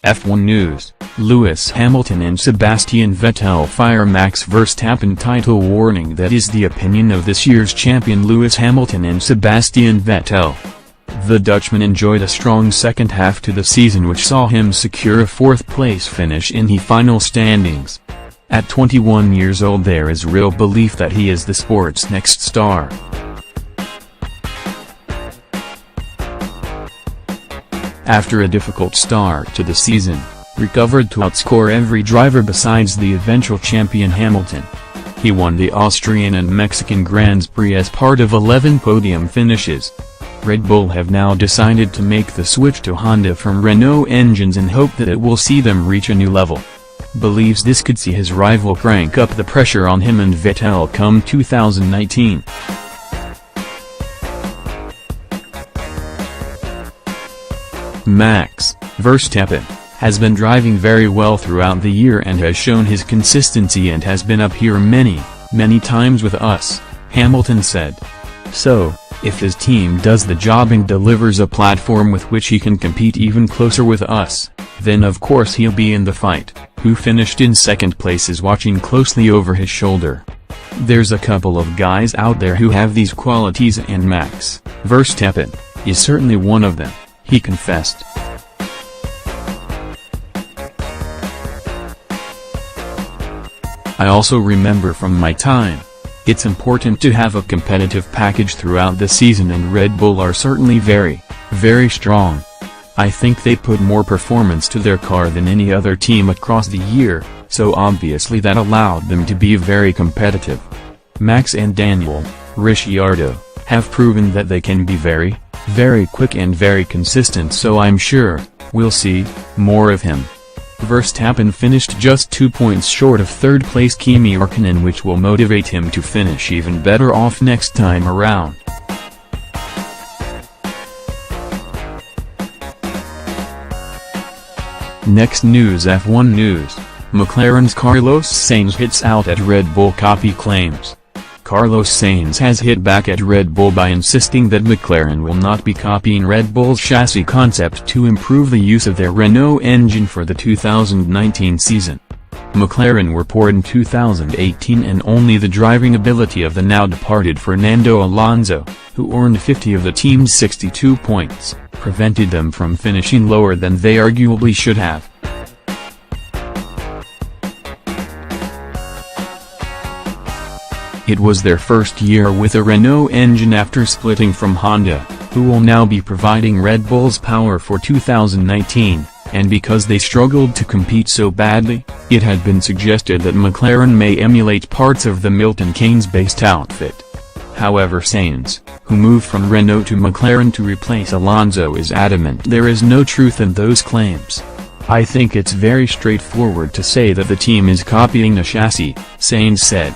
F1 News: Lewis Hamilton and Sebastian Vettel fire Max Verstappen title warning. That is the opinion of this year's champion Lewis Hamilton and Sebastian Vettel. The Dutchman enjoyed a strong second half to the season, which saw him secure a fourth-place finish in the final standings. At 21 years old, there is real belief that he is the sport's next star. After a difficult start to the season, recovered to outscore every driver besides the eventual champion Hamilton. He won the Austrian and Mexican Grands Prix as part of 11 podium finishes. Red Bull have now decided to make the switch to Honda from Renault engines in hope that it will see them reach a new level. Believes this could see his rival crank up the pressure on him and Vettel come 2019. Max Verstappen has been driving very well throughout the year and has shown his consistency and has been up here many times with us, Hamilton said. So, if his team does the job and delivers a platform with which he can compete even closer with us, then of course he'll be in the fight. Who finished in second place is watching closely over his shoulder. There's a couple of guys out there who have these qualities, and Max Verstappen is certainly one of them, he confessed. I also remember from my time, it's important to have a competitive package throughout the season, and Red Bull are certainly very strong. I think they put more performance to their car than any other team across the year, so obviously that allowed them to be very competitive. Max and Daniel Ricciardo have proven that they can be very quick and very consistent, so I'm sure we'll see more of him. Verstappen finished just 2 points short of third-place Kimi Räikkönen, which will motivate him to finish even better off next time around. Next news: F1 News: McLaren's Carlos Sainz hits out at Red Bull copy claims. Carlos Sainz has hit back at Red Bull by insisting that McLaren will not be copying Red Bull's chassis concept to improve the use of their Renault engine for the 2019 season. McLaren were poor in 2018, and only the driving ability of the now-departed Fernando Alonso, who earned 50 of the team's 62 points, prevented them from finishing lower than they arguably should have. It was their first year with a Renault engine after splitting from Honda, who will now be providing Red Bull's power for 2019, and because they struggled to compete so badly, it had been suggested that McLaren may emulate parts of the Milton Keynes-based outfit. However, Sainz, who moved from Renault to McLaren to replace Alonso, is adamant there is no truth in those claims. I think it's very straightforward to say that the team is copying a chassis, Sainz said.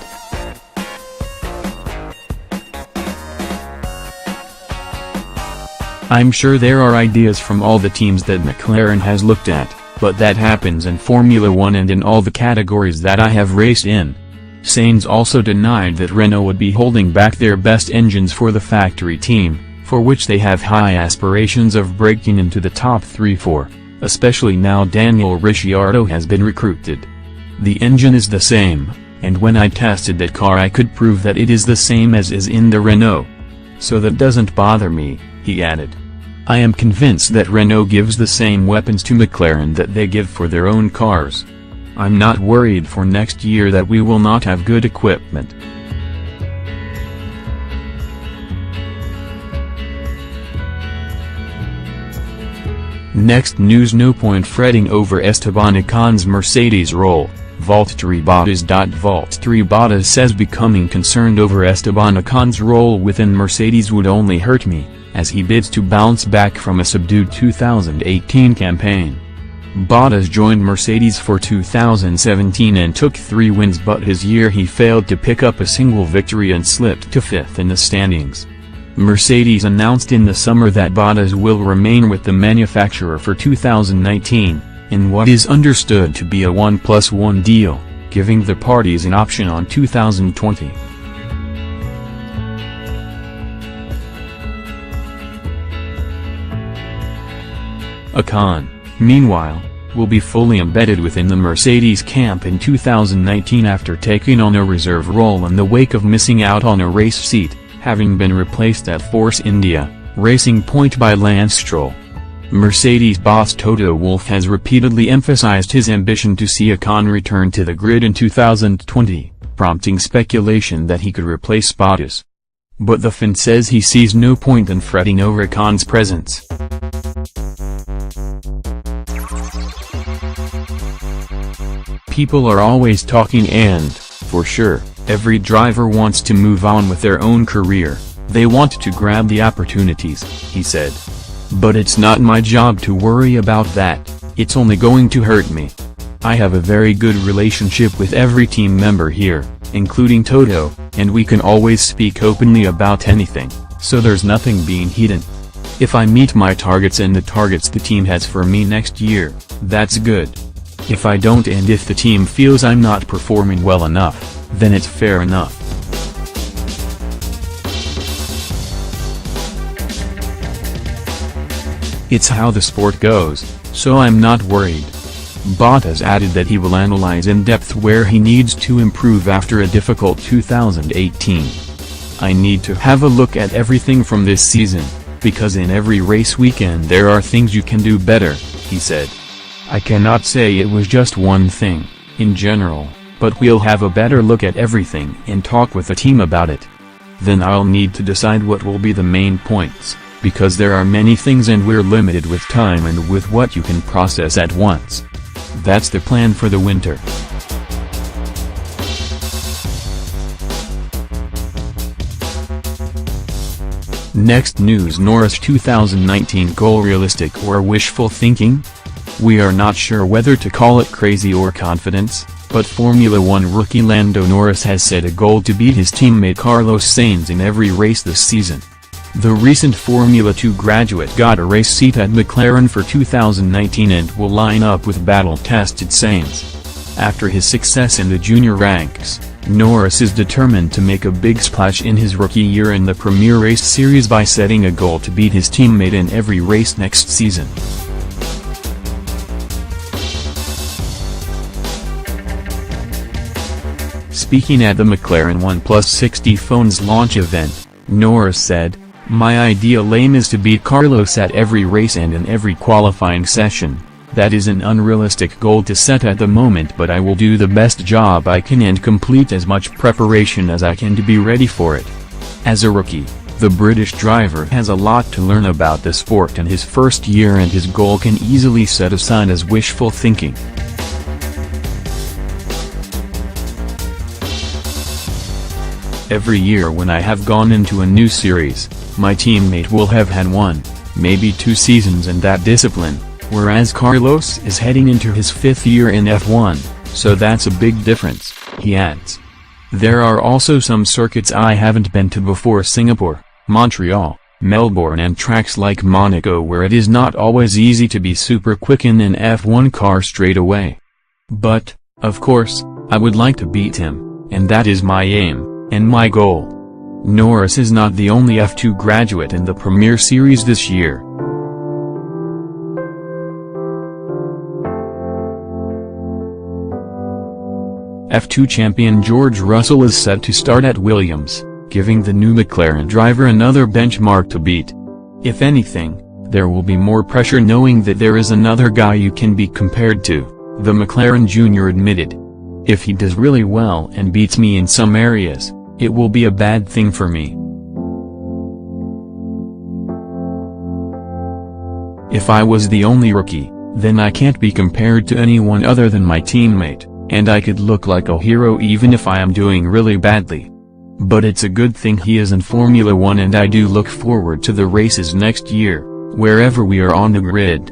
I'm sure there are ideas from all the teams that McLaren has looked at, but that happens in Formula One and in all the categories that I have raced in. Sainz also denied that Renault would be holding back their best engines for the factory team, for which they have high aspirations of breaking into the top 3-4, especially now Daniel Ricciardo has been recruited. The engine is the same, and when I tested that car I could prove that it is the same as is in the Renault. So that doesn't bother me, he added. I am convinced that Renault gives the same weapons to McLaren that they give for their own cars. I'm not worried for next year that we will not have good equipment. Next news: no point fretting over Esteban Ocon's Mercedes role, Valtteri Bottas. Valtteri Bottas says becoming concerned over Esteban Ocon's role within Mercedes would only hurt me, as he bids to bounce back from a subdued 2018 campaign. Bottas joined Mercedes for 2017 and took 3 wins, but his year he failed to pick up a single victory and slipped to 5th in the standings. Mercedes announced in the summer that Bottas will remain with the manufacturer for 2019, in what is understood to be a 1+1 deal, giving the parties an option on 2020. Ocon, meanwhile, will be fully embedded within the Mercedes camp in 2019 after taking on a reserve role in the wake of missing out on a race seat, having been replaced at Force India, Racing Point by Lance Stroll. Mercedes boss Toto Wolff has repeatedly emphasized his ambition to see Ocon return to the grid in 2020, prompting speculation that he could replace Bottas. But the Finn says he sees no point in fretting over Ocon's presence. People are always talking and, for sure, every driver wants to move on with their own career, they want to grab the opportunities, he said. But it's not my job to worry about that, it's only going to hurt me. I have a very good relationship with every team member here, including Toto, and we can always speak openly about anything, so there's nothing being hidden. If I meet my targets and the targets the team has for me next year, that's good. If I don't and if the team feels I'm not performing well enough, then it's fair enough. It's how the sport goes, so I'm not worried. Bottas added that he will analyze in depth where he needs to improve after a difficult 2018. I need to have a look at everything from this season, because in every race weekend there are things you can do better, he said. I cannot say it was just one thing, in general, but we'll have a better look at everything and talk with the team about it. Then I'll need to decide what will be the main points, because there are many things and we're limited with time and with what you can process at once. That's the plan for the winter. Next news: Norris 2019 goal realistic or wishful thinking? We are not sure whether to call it crazy or confidence, but Formula One rookie Lando Norris has set a goal to beat his teammate Carlos Sainz in every race this season. The recent Formula 2 graduate got a race seat at McLaren for 2019 and will line up with battle-tested Sainz. After his success in the junior ranks, Norris is determined to make a big splash in his rookie year in the Premier Race Series by setting a goal to beat his teammate in every race next season. Speaking at the McLaren OnePlus 60 phone's launch event, Norris said, "My ideal aim is to beat Carlos at every race and in every qualifying session. That is an unrealistic goal to set at the moment, but I will do the best job I can and complete as much preparation as I can to be ready for it." As a rookie, the British driver has a lot to learn about the sport in his first year, and his goal can easily set aside as wishful thinking. Every year when I have gone into a new series, my teammate will have had 1, maybe 2 seasons in that discipline, whereas Carlos is heading into his 5th year in F1, so that's a big difference, he adds. There are also some circuits I haven't been to before: Singapore, Montreal, Melbourne, and tracks like Monaco where it is not always easy to be super quick in an F1 car straight away. But, of course, I would like to beat him, and that is my aim, and my goal. Norris is not the only F2 graduate in the Premier Series this year. F2 champion George Russell is set to start at Williams, giving the new McLaren driver another benchmark to beat. If anything, there will be more pressure knowing that there is another guy you can be compared to, the McLaren Jr. admitted. If he does really well and beats me in some areas, it will be a bad thing for me. If I was the only rookie, then I can't be compared to anyone other than my teammate, and I could look like a hero even if I am doing really badly. But it's a good thing he is in Formula One, and I do look forward to the races next year, wherever we are on the grid.